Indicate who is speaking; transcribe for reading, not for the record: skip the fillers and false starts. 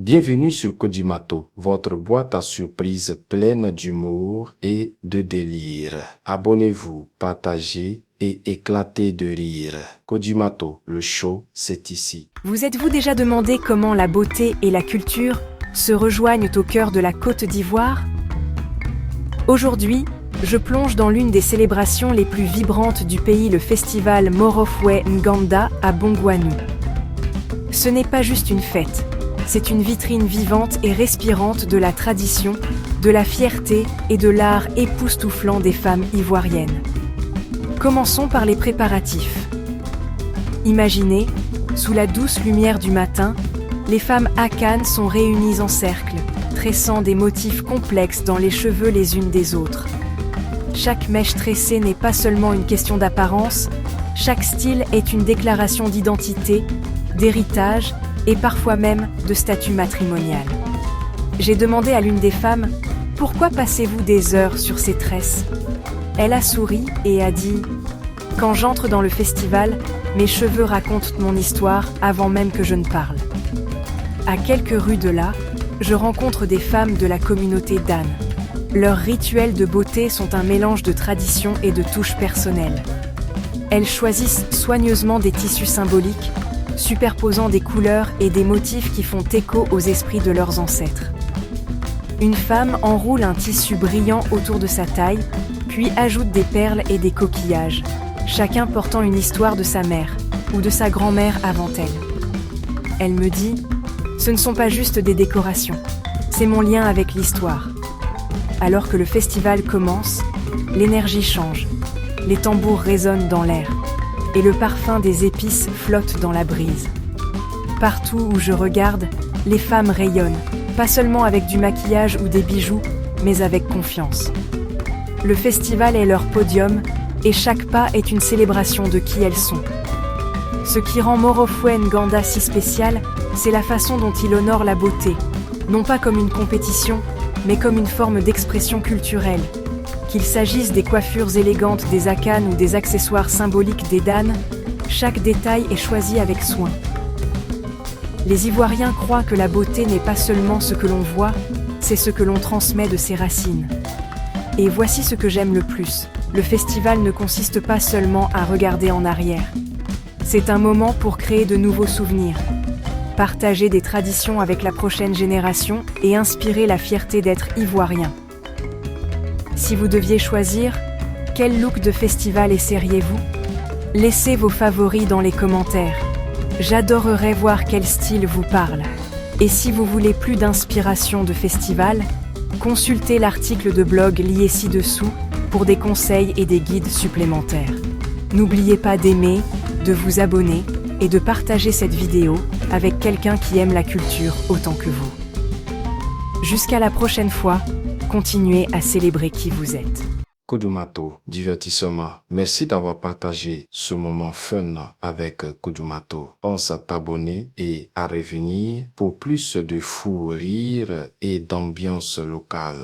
Speaker 1: Bienvenue sur Kodimato, votre boîte à surprises pleine d'humour et de délire. Abonnez-vous, partagez et éclatez de rire. Kodimato, le show, c'est ici.
Speaker 2: Vous êtes-vous déjà demandé comment la beauté et la culture se rejoignent au cœur de la Côte d'Ivoire? Aujourd'hui, je plonge dans l'une des célébrations les plus vibrantes du pays, le festival Morofoué Nganda à Bongouanou. Ce n'est pas juste une fête, c'est une vitrine vivante et respirante de la tradition, de la fierté et de l'art époustouflant des femmes ivoiriennes. Commençons par les préparatifs. Imaginez, sous la douce lumière du matin, les femmes akanes sont réunies en cercle, tressant des motifs complexes dans les cheveux les unes des autres. Chaque mèche tressée n'est pas seulement une question d'apparence, chaque style est une déclaration d'identité, d'héritage et parfois même de statut matrimonial. J'ai demandé à l'une des femmes « Pourquoi passez-vous des heures sur ces tresses ?» Elle a souri et a dit « Quand j'entre dans le festival, mes cheveux racontent mon histoire avant même que je ne parle. » À quelques rues de là, je rencontre des femmes de la communauté Dan. Leurs rituels de beauté sont un mélange de tradition et de touches personnelles. Elles choisissent soigneusement des tissus symboliques, superposant des couleurs et des motifs qui font écho aux esprits de leurs ancêtres. Une femme enroule un tissu brillant autour de sa taille, puis ajoute des perles et des coquillages, chacun portant une histoire de sa mère ou de sa grand-mère avant elle. Elle me dit « Ce ne sont pas juste des décorations, c'est mon lien avec l'histoire. » Alors que le festival commence, l'énergie change, les tambours résonnent dans l'air et le parfum des épices flotte dans la brise. Partout où je regarde, les femmes rayonnent, pas seulement avec du maquillage ou des bijoux, mais avec confiance. Le festival est leur podium et chaque pas est une célébration de qui elles sont. Ce qui rend Morofoué Nganda si spécial, c'est la façon dont il honore la beauté, non pas comme une compétition, mais comme une forme d'expression culturelle. Qu'il s'agisse des coiffures élégantes des akanes ou des accessoires symboliques des Dan, chaque détail est choisi avec soin. Les Ivoiriens croient que la beauté n'est pas seulement ce que l'on voit, c'est ce que l'on transmet de ses racines. Et voici ce que j'aime le plus. Le festival ne consiste pas seulement à regarder en arrière. C'est un moment pour créer de nouveaux souvenirs, partager des traditions avec la prochaine génération et inspirer la fierté d'être ivoirien. Si vous deviez choisir, quel look de festival essaieriez-vous? Laissez vos favoris dans les commentaires. J'adorerais voir quel style vous parle. Et si vous voulez plus d'inspiration de festival, consultez l'article de blog lié ci-dessous pour des conseils et des guides supplémentaires. N'oubliez pas d'aimer, de vous abonner et de partager cette vidéo avec quelqu'un qui aime la culture autant que vous. Jusqu'à la prochaine fois, continuez à célébrer qui vous êtes.
Speaker 1: Kodimato, divertissement. Merci d'avoir partagé ce moment fun avec Kodimato. Pense à t'abonner et à revenir pour plus de fou rire et d'ambiance locale.